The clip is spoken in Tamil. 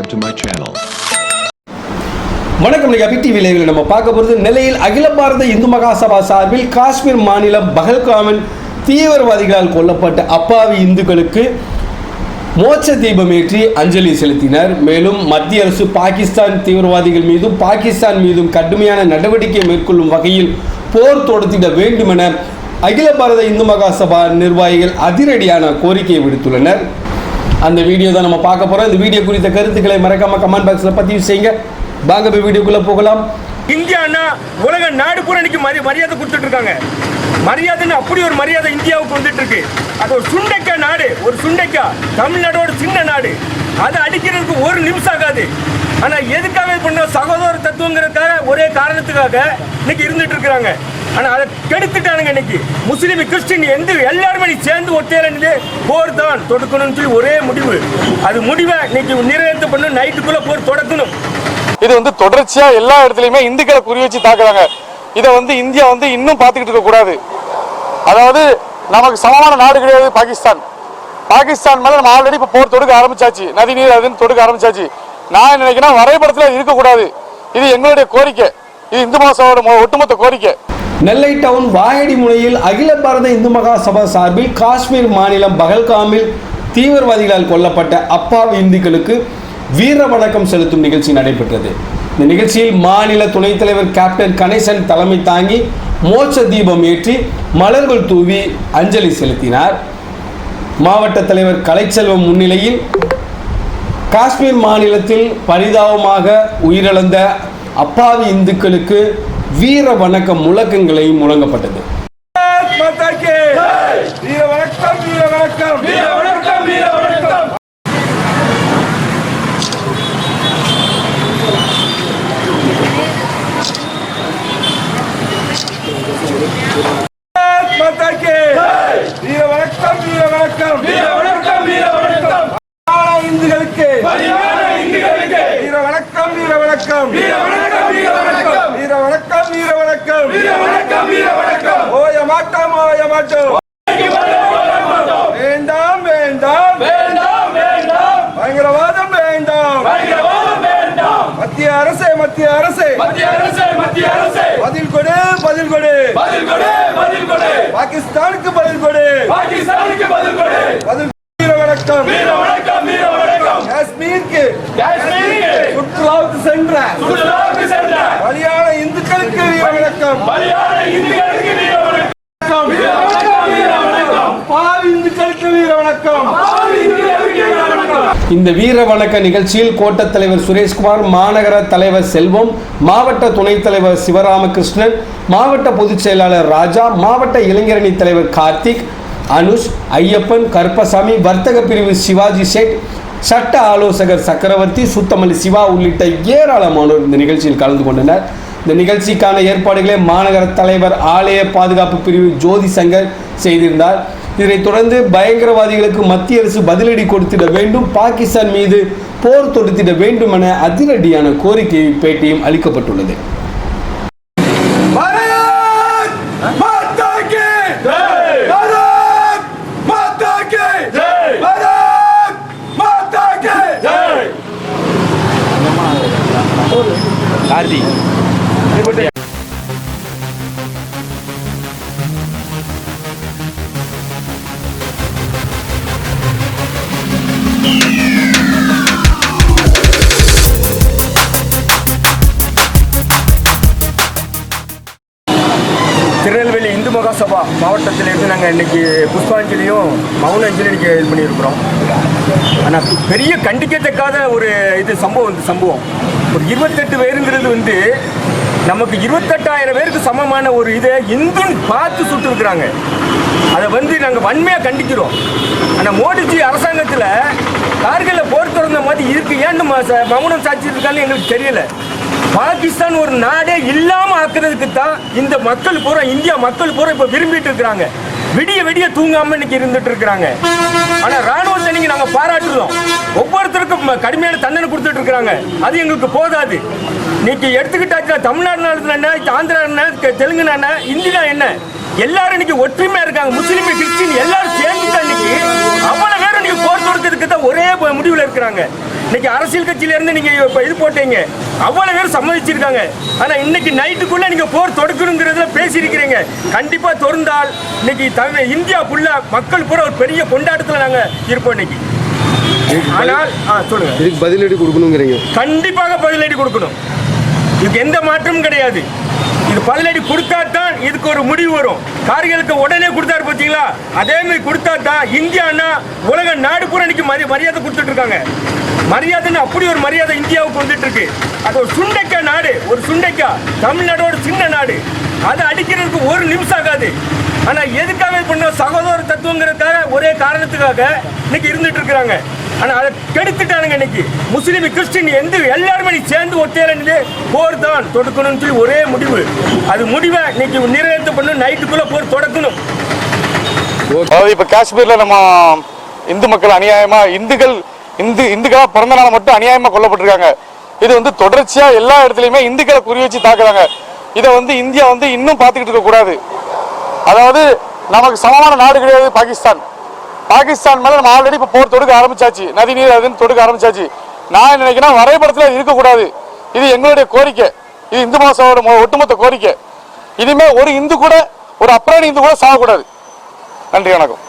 subscribe to my channel. வணக்கம். அபி டிவி லைவ்ல நம்ம பார்க்க போகிறது நெல்லையில் அகில பாரத இந்து மகாசபா சார்பில் காஷ்மீர் மாநிலம் பஹல்காமில் தீவிரவாதிகளால் கொல்லப்பட்ட அப்பாவி இந்துக்களுக்கு மோட்ச தீபம் ஏற்றி அஞ்சலி செலுத்தினர். மேலும் மத்திய அரசு பாகிஸ்தான் தீவிரவாதிகள் மீதும் பாகிஸ்தான் மீதும் கடுமையான நடவடிக்கை மேற்கொள்ளும் வகையில் போர் தொடுத்திட வேண்டுமென அகில பாரத இந்து மகாசபா நிர்வாகிகள் அதிரடியான கோரிக்கையை விடுத்துள்ளனர். அந்த வீடியோ தான் நம்ம பார்க்க போகிறோம். இந்த வீடியோ குறித்த கருத்துக்களை மறக்காம கமெண்ட் பாக்ஸில் பதிவு செய்யுங்க. வாங்க போய் வீடியோக்குள்ள போகலாம். இந்தியானா உலக நாடு பூரா இன்னைக்கு மரியாதை கொடுத்துட்டு இருக்காங்க. மரியாதைன்னு அப்படி ஒரு மரியாதை இந்தியாவுக்கு வந்துட்டு இருக்கு. அது ஒரு சுண்டைக்கா நாடு, ஒரு சுண்டைக்கா தமிழ்நாடோட சின்ன நாடு. அதை அடிக்கிறதுக்கு ஒரு நிமிஷம் ஆகாது. ஆனா எதுக்காக பண்ண சகோதர தத்துவங்கிறதுக்காக ஒரே காரணத்துக்காக இன்னைக்கு இருந்துட்டு இருக்கிறாங்க. ஆனா அதை கெடுத்துட்டானுங்க. இன்னைக்கு முஸ்லீம் கிறிஸ்டின் எல்லாருமே சேர்ந்து ஒத்தையில போர் தான் தொடுக்கணும்னு சொல்லி ஒரே முடிவு. அது முடிவை இன்னைக்கு நிறைவேற்ற பண்ண நைட்டுக்குள்ள போர் தொடக்கணும். இது தொடர்ச்சியா எல்லா இடத்துலயுமே இந்துக்களை குறி வச்சு தாக்குறாங்க. இதை இந்தியா இன்னும் பார்த்துக்கிட்டு இருக்க கூடாது. அதாவது நமக்கு சமமான நாடு கிடையாது பாகிஸ்தான். பாகிஸ்தான் மேல நம்ம ஆல்ரெடி இப்போ போர் தொடுக்க ஆரம்பிச்சாச்சு. நதி நீர் அதுன்னு தொடுக்க ஆரம்பிச்சாச்சு. நான் நினைக்கிறேன் வரைபடத்தில் இருக்கக்கூடாது. இது எங்களுடைய கோரிக்கை. இது இந்து மகாசபாவோட ஒட்டுமொத்த கோரிக்கை. நெல்லை டவுன் வாயடி முனையில் அகில பாரத இந்து மகாசபா சார்பில் காஷ்மீர் மாநிலம் பஹல்காமில் தீவிரவாதிகளால் கொல்லப்பட்ட அப்பாவி இந்துக்களுக்கு வீர வணக்கம் செலுத்தும் நிகழ்ச்சி நடைபெற்றது. இந்த நிகழ்ச்சியில் மாநில துணைத் தலைவர் கேப்டன் கணேசன் தலைமை தாங்கி மோட்ச தீபம் ஏற்றி மலர்கள் தூவி அஞ்சலி செலுத்தினார். மாவட்ட தலைவர் கலைச்செல்வம் முன்னிலையில் காஷ்மீர் மாநிலத்தில் பரிதாபமாக உயிரிழந்த அப்பாவி இந்துக்களுக்கு வீர வணக்கம் முழக்கங்களை முழங்கப்பட்டது. வேண்டாம் வேண்டாம் வேண்டாம் வேண்டாம் பயங்கரவாதம் வேண்டாம் பயங்கரவாதம் வேண்டாம். மத்திய அரசே மத்திய அரசே மத்திய அரசே மத்திய அரசே பதில் கொடு பதில் கொடு பதில் கொடு பதில் கொடு. பாகிஸ்தானுக்கு பதில் கொடு பாகிஸ்தானுக்கு பதில் கொடு பதில். வீர வணக்கம் வீர வணக்கம் வீர வணக்கம். காஷ்மீருக்கு சுற்றுலாவுக்கு சென்ற பலியான இந்துக்களுக்கு வீர வணக்கம் பலியான இந்துக்களுக்கு வீர வணக்கம் வீர வணக்கம் வீர வணக்கம். பாவி இந்துக்களுக்கு வீர வணக்கம் பாவி இந்துக்களுக்கு வீர வணக்கம். இந்த வீர வணக்க நிகழ்ச்சியில் கோட்ட தலைவர் சுரேஷ்குமார், மாநகர தலைவர் செல்வம், மாவட்ட துணைத் தலைவர் சிவராமகிருஷ்ணன், மாவட்ட பொதுச் செயலாளர் ராஜா, மாவட்ட இளைஞரணி தலைவர் கார்த்திக், அனுஷ், ஐயப்பன், கருப்பசாமி, வர்த்தக பிரிவு சிவாஜி சேட், சட்ட ஆலோசகர் சக்கரவர்த்தி, சுத்தமல்லி சிவா உள்ளிட்ட ஏராளமானோர் இந்த நிகழ்ச்சியில் கலந்து கொண்டனர். இந்த நிகழ்ச்சிக்கான ஏற்பாடுகளை மாநகர தலைவர் ஆலய பாதுகாப்பு பிரிவு ஜோதி சங்கர் செய்திருந்தார். இதனைத் தொடர்ந்து பயங்கரவாதிகளுக்கு மத்திய அரசு பதிலடி கொடுத்திட வேண்டும், பாகிஸ்தான் மீது போர் தொடுத்திட வேண்டும் என அதிரடியான கோரிக்கை பேட்டியும் அளிக்கப்பட்டுள்ளது. திருநெல்வேலி இந்து மகாசபா மாவட்டத்திலேருந்து நாங்கள் இன்னைக்கு புஷ்பாஞ்சலியும் மௌன அஞ்சலி இன்னைக்கு இது பண்ணியிருக்கிறோம். ஆனால் பெரிய கண்டிக்கத்தக்காத ஒரு சம்பவம் ஒரு 28 பேருங்கிறது நமக்கு 28,000 பேருக்கு சமமான ஒரு இதை இந்துன்னு பார்த்து சுட்டு இருக்கிறாங்க. அதை நாங்கள் வன்மையாக கண்டிக்கிறோம். ஆனால் மோடிஜி அரசாங்கத்தில் கார்கில்ல போர் திறந்த மாதிரி இருக்கு. ஏன்னு மௌனம் சாட்சி இருக்கான்னு எங்களுக்கு தெரியல. பாகிஸ்தான் ஒரு நாடே இல்லாமல் ஆக்குறதுக்கு தான் இந்த மக்கள் பூரா, இந்தியா மக்கள் பூரா இப்போ விரும்பிட்டு இருக்கிறாங்க. விடிய விடிய தூங்காம இன்னைக்கு இருந்துட்டு இருக்கிறாங்க. ஆனா ராணுவத்தை நீங்க நாங்க பாராட்டுறோம். ஒவ்வொருத்தருக்கும் கடுமையான தண்டனை கொடுத்துட்டு இருக்காங்க. அது எங்களுக்கு போதாது. இன்னைக்கு எடுத்துக்கிட்டாச்சுன்னா தமிழ்நாடு என்ன, ஆந்திரா என்ன, தெலுங்கு என்ன, இந்தியா என்ன, எல்லாரும் இன்னைக்கு ஒற்றுமையா இருக்காங்க. முஸ்லீம் கிறிஸ்டின் எல்லாரும் சேர்ந்து இன்னைக்கு அவ்வளவு பேரும் இன்னைக்கு போர் தொடுக்கிறதுக்கு தான் ஒரே முடிவில் இருக்கிறாங்க. இன்னைக்கு அரசியல் கட்சியில இருந்து நீங்க இப்ப இது போட்டீங்க, அவ்வளவு பேர் சம்மதிச்சிருக்காங்க. ஆனா இன்னைக்கு நைட்டுக்குள்ள நீங்க போர் தொடுக்கணுங்கிறதுல பேசியிருக்கிறீங்க. கண்டிப்பா தொடர்ந்தால் இன்னைக்கு இந்தியா ஃபுல்லா மக்கள் பூரா ஒரு பெரிய கொண்டாட்டத்துல நாங்க இருப்போம் இன்னைக்கு. ஆனால் சொல்லுங்க, இதுக்கு பதிலடி கொடுக்கணுங்கிறீங்க? கண்டிப்பாக பதிலடி கொடுக்கணும். இதுக்கு எந்த மாற்றமும் கிடையாது. இது பதிலடி கொடுத்தா தான் இதுக்கு ஒரு முடிவு வரும். கார்களுக்கு உடனே கொடுத்தாரு பார்த்தீங்களா, அதே மாதிரி கொடுத்தா தான் இந்தியானா உலக நாடு பூரா இன்னைக்கு மரியாதை கொடுத்துட்டு இருக்காங்க. மரியாதைன்னு அப்படி ஒரு மரியாதை இந்தியாவுக்கு வந்துட்டு இருக்கு. அது ஒரு சுண்டைக்கா நாடு, ஒரு சுண்டைக்கா தமிழ்நாடோட சின்ன நாடு. அதை அடிக்கிறதுக்கு ஒரு நிமிஷம் ஆகாது. ஆனா எதுக்காக பண்ண சகோதர தத்துவங்கிறதுக்காக ஒரே காரணத்துக்காக இன்னைக்கு இருந்துட்டு இருக்கிறாங்க. ஆனா அதை கெடுத்துட்டானுங்க. இன்னைக்கு முஸ்லீம் கிறிஸ்டின் எல்லாருமே சேர்ந்து ஒத்தையில போர் தான் தொடுக்கணும்னு சொல்லி ஒரே முடிவு. அது முடிவை இன்னைக்கு நிறைவேற்ற பண்ணணும். நைட்டுக்குள்ள போர் தொடக்கணும். அதாவது இப்ப காஷ்மீர்ல நம்ம இந்து மக்கள் அநியாயமா இந்துக்களா பிறந்த நாள் மட்டும் அநியாயமா கொல்லப்பட்டிருக்காங்க. இது வந்து தொடர்ச்சியா எல்லா இடத்துலயுமே இந்துக்களை குறி வச்சு தாக்குறாங்க. இதை வந்து இந்தியா வந்து இன்னும் பார்த்துக்கிட்டு இருக்க கூடாது. அதாவது நமக்கு சமமான நாடு கிடையாது பாகிஸ்தான். பாகிஸ்தான் மேல நம்ம ஆல்ரெடி இப்போ போர் தொடுக்க ஆரம்பிச்சாச்சு, நதி நீர் அதுன்னு தொடுக்க ஆரம்பிச்சாச்சு. நான் நினைக்கிறேன் வரைபடத்தில் அது இருக்கக்கூடாது. இது எங்களுடைய கோரிக்கை, இது இந்து மகாசபாவோட ஒட்டுமொத்த கோரிக்கை. இனிமே ஒரு இந்து கூட, ஒரு அப்ராணி இந்து கூட சாகக்கூடாது. நன்றி, வணக்கம்.